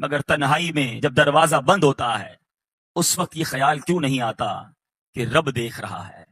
مگر تنہائی میں جب دروازہ بند ہوتا ہے اس وقت یہ خیال کیوں نہیں آتا کہ رب دیکھ رہا ہے،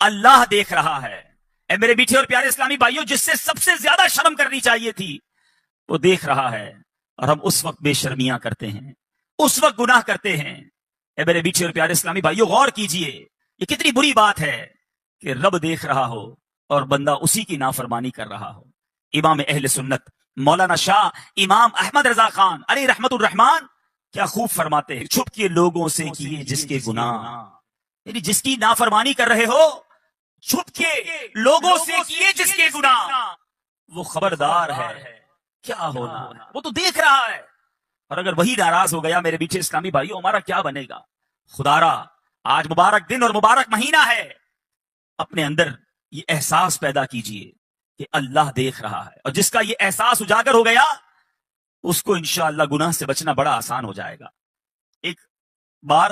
اللہ دیکھ رہا ہے؟ اے میرے میٹھے اور پیارے اسلامی بھائیوں، جس سے سب سے زیادہ شرم کرنی چاہیے تھی وہ دیکھ رہا ہے، اور ہم اس وقت بے شرمیاں کرتے ہیں، اس وقت گناہ کرتے ہیں۔ اے میرے میٹھے اور پیارے اسلامی بھائیوں، غور کیجئے، یہ کتنی بری بات ہے کہ رب دیکھ رہا ہو اور بندہ اسی کی نافرمانی کر رہا ہو۔ امام اہل سنت مولانا شاہ امام احمد رضا خان علی رحمت الرحمان کیا خوب فرماتے ہیں، چھپ کے لوگوں سے کیے جس کے گناہ، یعنی جس کی نافرمانی کر رہے ہو، چھپ کے لوگوں سے کیے جس کے گناہ، وہ خبردار ہے کیا ہونا ہے، وہ تو دیکھ رہا ہے۔ اور اگر وہی ناراض ہو گیا میرے بیچے اسلامی بھائیوں، ہمارا کیا بنے گا؟ خدا را آج مبارک دن اور مبارک مہینہ ہے، اپنے اندر یہ احساس پیدا کیجئے کہ اللہ دیکھ رہا ہے، اور جس کا یہ احساس اجاگر ہو گیا اس کو انشاءاللہ گناہ سے بچنا بڑا آسان ہو جائے گا۔ ایک بار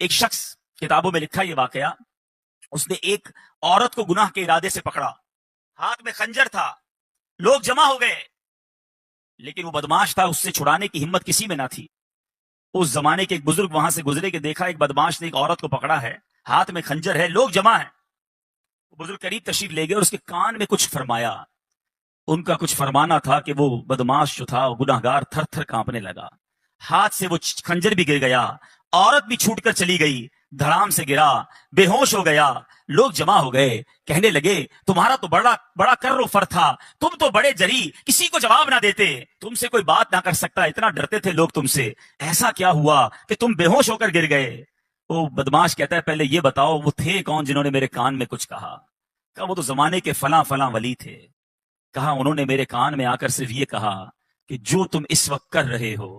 ایک شخص، کتابوں میں لکھا یہ واقعہ، اس نے ایک عورت کو گناہ کے ارادے سے پکڑا، ہاتھ میں خنجر تھا، لوگ جمع ہو گئے، لیکن وہ بدماش تھا، اس سے چھڑانے کی ہمت کسی میں نہ تھی۔ اس زمانے کے ایک بزرگ وہاں سے گزرے کہ دیکھا ایک بدماش نے ایک عورت کو پکڑا ہے، ہاتھ میں خنجر ہے، لوگ جمع ہیں۔ بزرگ قریب تشریف لے گئے اور اس کے کان میں کچھ فرمایا۔ ان کا کچھ فرمانا تھا کہ وہ بدماش جو تھا، وہ گناہگار تھر تھر کانپنے لگا، ہاتھ سے وہ خنجر بھی گر گیا، عورت بھی چھوٹ کر چلی گئی، دھڑام سے گرا، بے ہوش ہو گیا۔ لوگ جمع ہو گئے، کہنے لگے تمہارا تو بڑا کر و فر تھا، تم تو بڑے جری، کسی کو جواب نہ دیتے، تم سے کوئی بات نہ کر سکتا، اتنا ڈرتے تھے لوگ تم سے، ایسا کیا ہوا کہ تم بے ہوش ہو کر گر گئے؟ وہ بدماش کہتا ہے پہلے یہ بتاؤ وہ تھے کون جنہوں نے میرے کان میں کچھ کہا؟ کہا وہ تو زمانے کے فلاں فلاں ولی تھے۔ کہا انہوں نے میرے کان میں آ کر صرف یہ کہا کہ جو تم اس وقت کر رہے ہو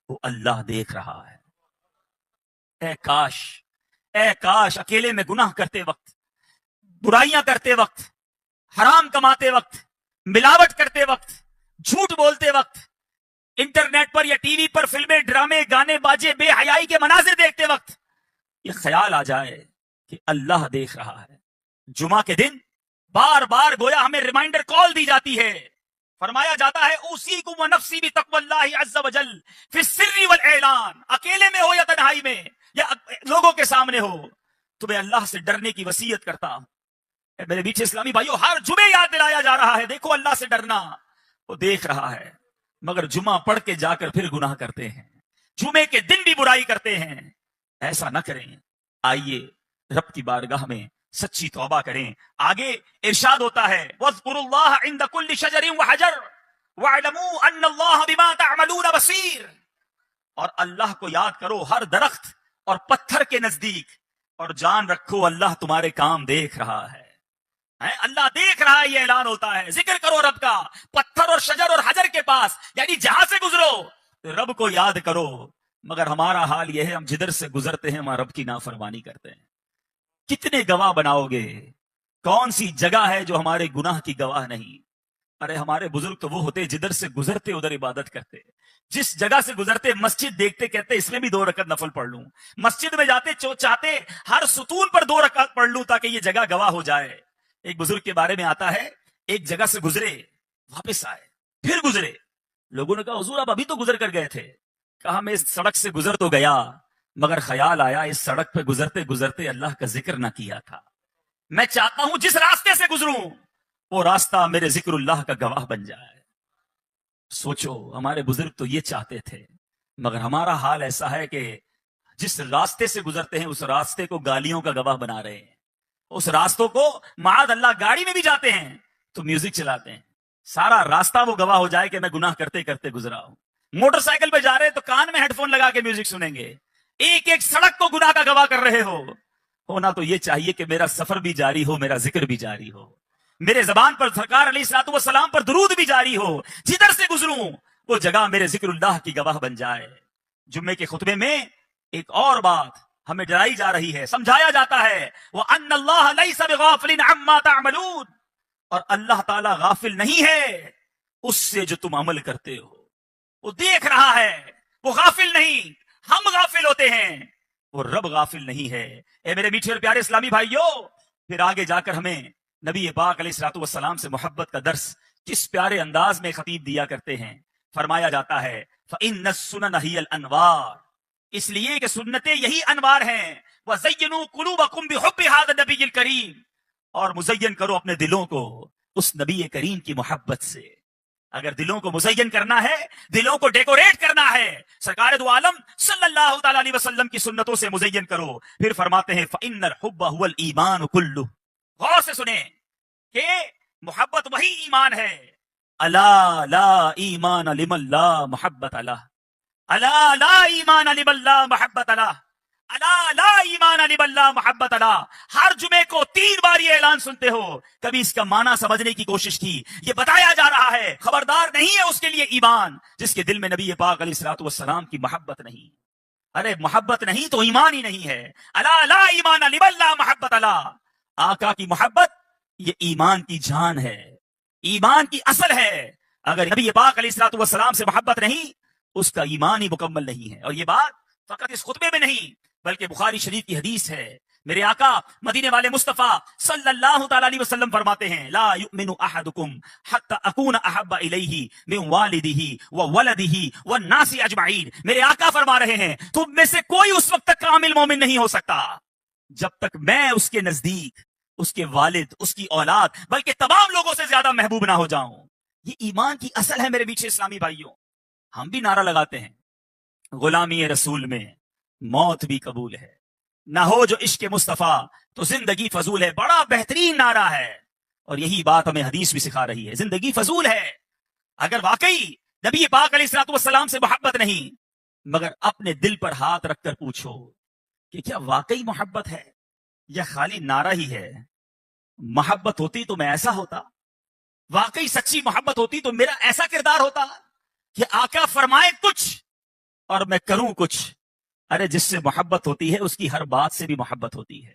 وہ اللہ دیکھ رہا ہے۔ اے کاش اکیلے میں گناہ کرتے وقت، برائیاں کرتے وقت، حرام کماتے وقت، ملاوٹ کرتے وقت، جھوٹ بولتے وقت، انٹرنیٹ پر یا ٹی وی پر فلمیں، ڈرامے، گانے باجے، بے حیائی کے مناظر دیکھتے وقت یہ خیال آ جائے کہ اللہ دیکھ رہا ہے۔ جمعہ کے دن بار بار گویا ہمیں ریمائنڈر کال دی جاتی ہے، فرمایا جاتا ہے اوصیکم ونفسی بتقوی اللہ عز وجل فی السر والاعلان، اکیلے میں ہو یا تنہائی میں یا لوگوں کے سامنے ہو، تمہیں اللہ سے ڈرنے کی وصیت کرتا ہوں۔ میرے بیچے اسلامی بھائیوں، ہر جمعے یاد دلایا جا رہا ہے دیکھو اللہ سے ڈرنا، وہ دیکھ رہا ہے، مگر جمعہ پڑھ کے جا کر پھر گناہ کرتے ہیں، جمعے کے دن بھی برائی کرتے ہیں۔ ایسا نہ کریں، آئیے رب کی بارگاہ میں سچی توبہ کریں۔ آگے ارشاد ہوتا ہے وَاذْكُرُوا اللَّهَ عِنْدَ كُلِّ شَجَرٍ وَحَجَرٍ وَاعْلَمُوا أَنَّ اللَّهَ بِمَا تَعْمَلُونَ بَصِيرٌ، اور اللہ کو یاد کرو ہر درخت اور پتھر کے نزدیک، اور جان رکھو اللہ تمہارے کام دیکھ رہا ہے۔ اللہ دیکھ رہا ہے، یہ اعلان ہوتا ہے۔ ذکر کرو رب کا پتھر اور شجر اور حجر کے پاس، یعنی جہاں سے گزرو رب کو یاد کرو۔ مگر ہمارا حال یہ ہے، ہم جدھر سے گزرتے ہیں وہاں رب کی نافرمانی کرتے ہیں۔ کتنے گواہ بناؤ گے؟ کون سی جگہ ہے جو ہمارے گناہ کی گواہ نہیں؟ ارے ہمارے بزرگ تو وہ ہوتے جدھر سے گزرتے ادھر عبادت کرتے، جس جگہ سے گزرتے مسجد دیکھتے کہتے اس میں بھی 2 رکعت نفل پڑھ لوں، مسجد میں جاتے چاہتے ہر ستون پر 2 رکعت پڑھ لوں تاکہ یہ جگہ گواہ ہو جائے۔ ایک بزرگ کے بارے میں آتا ہے، ایک جگہ سے گزرے، واپس آئے، پھر گزرے، لوگوں نے کہا حضور آپ ابھی تو گزر کر گئے تھے۔ کہا میں اس سڑک سے گزر تو گیا، مگر خیال آیا اس سڑک پہ گزرتے گزرتے اللہ کا ذکر نہ کیا تھا۔ میں چاہتا ہوں جس راستے سے گزروں وہ راستہ میرے ذکر اللہ کا گواہ بن جائے۔ سوچو ہمارے بزرگ تو یہ چاہتے تھے، مگر ہمارا حال ایسا ہے کہ جس راستے سے گزرتے ہیں اس راستے کو گالیوں کا گواہ بنا رہے ہیں، اس راستوں کو معاذ اللہ گاڑی میں بھی جاتے ہیں تو میوزک چلاتے ہیں، سارا راستہ وہ گواہ ہو جائے کہ میں گناہ کرتے کرتے گزرا ہوں۔ موٹر سائیکل پہ جا رہے تو کان میں ہیڈ فون لگا کے میوزک سنیں گے، ایک ایک سڑک کو گناہ کا گواہ کر رہے ہو۔ ہونا تو یہ چاہیے کہ میرا سفر بھی جاری ہو، میرا ذکر بھی جاری ہو، میرے زبان پر سرکار علیہ الصلوۃ والسلام پر درود بھی جاری ہو، جدھر سے گزروں وہ جگہ میرے ذکر اللہ کی گواہ بن جائے۔ جمعے کے خطبے میں ایک اور بات ہمیں ڈرائی جا رہی ہے، سمجھایا جاتا ہے وَأَنَّ اللَّهَ لَيْسَ بِغَافِلٍ عَمَّا تَعْمَلُونَ، اور اللہ تعالیٰ غافل نہیں ہے اس سے جو تم عمل کرتے ہو، وہ دیکھ رہا ہے، وہ غافل نہیں، ہم غافل ہوتے ہیں، وہ رب غافل نہیں ہے۔ اے میرے میٹھے اور پیارے اسلامی بھائیوں، پھر آگے جا کر ہمیں نبی پاک علیہ الصلوۃ والسلام سے محبت کا درس کس پیارے انداز میں خطیب دیا کرتے ہیں۔ فرمایا جاتا ہے فإن السنن هي الانوار، اس لیے کہ سنتیں یہی انوار ہیں. وزینوا قلوبکم بحب هذا النبی الکریم، اور مزین کرو اپنے دلوں کو اس نبی کریم کی محبت سے. اگر دلوں کو مزین کرنا ہے، دلوں کو ڈیکوریٹ کرنا ہے، سرکار دو عالم صلی اللہ تعالی علیہ وسلم کی سنتوں سے مزین کرو. پھر فرماتے ہیں فإن الحب هو الایمان کلہ. غور سے سنیں کہ محبت وہی ایمان ہے. الا لا ایمان لمن لا محبت لہ، الا لا ایمان لمن لا محبت لہ، الا لا ایمان لمن لا محبت لہ. ہر جمعے کو 3 بار یہ اعلان سنتے ہو، کبھی اس کا معنی سمجھنے کی کوشش کی؟ یہ بتایا جا رہا ہے خبردار نہیں ہے اس کے لیے ایمان جس کے دل میں نبی پاک علیہ الصلوۃ والسلام کی محبت نہیں. ارے محبت نہیں تو ایمان ہی نہیں ہے. الا لا ایمان لمن لا محبت لہ. آقا کی محبت یہ ایمان کی جان ہے، ایمان کی اصل ہے. اگر نبی پاک علیہ الصلوۃ والسلام سے محبت نہیں، اس کا ایمان ہی مکمل نہیں ہے. اور یہ بات فقط اس خطبے میں نہیں بلکہ بخاری شریف کی حدیث ہے. میرے آقا مدینے والے مصطفیٰ صلی اللہ تعالی علیہ وسلم فرماتے ہیں لا یؤمن احدکم حتی اکون احب الیہ من والدہ وولدہ والناس اجمعین. میرے آقا فرما رہے ہیں تم میں سے کوئی اس وقت تک کامل مومن نہیں ہو سکتا جب تک میں اس کے نزدیک اس کے والد، اس کی اولاد، بلکہ تمام لوگوں سے زیادہ محبوب نہ ہو جاؤں. یہ ایمان کی اصل ہے میرے میٹھے اسلامی بھائیوں. ہم بھی نعرہ لگاتے ہیں غلامی رسول میں موت بھی قبول ہے، نہ ہو جو عشق مصطفیٰ تو زندگی فضول ہے. بڑا بہترین نعرہ ہے، اور یہی بات ہمیں حدیث بھی سکھا رہی ہے. زندگی فضول ہے. اگر واقعی نبی پاک علیہ الصلوۃ والسلام سے محبت نہیں، مگر اپنے دل پر ہاتھ رکھ کر پوچھو کہ کیا واقعی محبت ہے یا خالی نعرہ ہی ہے؟ محبت ہوتی تو میں ایسا ہوتا، واقعی سچی محبت ہوتی تو میرا ایسا کردار ہوتا کہ آقا فرمائے کچھ اور میں کروں کچھ. ارے جس سے محبت ہوتی ہے اس کی ہر بات سے بھی محبت ہوتی ہے،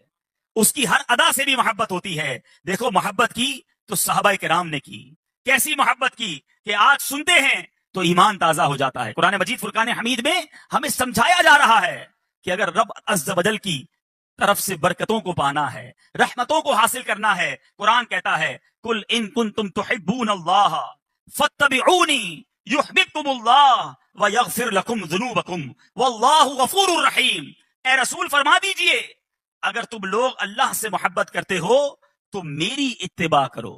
اس کی ہر ادا سے بھی محبت ہوتی ہے. دیکھو محبت کی تو صحابہ کرام نے کی. کیسی محبت کی کہ آج سنتے ہیں تو ایمان تازہ ہو جاتا ہے. قرآن مجید فرقان حمید میں ہمیں سمجھایا جا رہا ہے کہ اگر رب عز و جل کی طرف سے برکتوں کو پانا ہے، رحمتوں کو حاصل کرنا ہے، قرآن کہتا ہے قل ان کنتم تحبون اللہ فاتبعونی یحببکم اللہ ویغفر لکم ذنوبکم واللہ غفور الرحیم. اے رسول فرما دیجئے اگر تم لوگ اللہ سے محبت کرتے ہو تو میری اتباع کرو،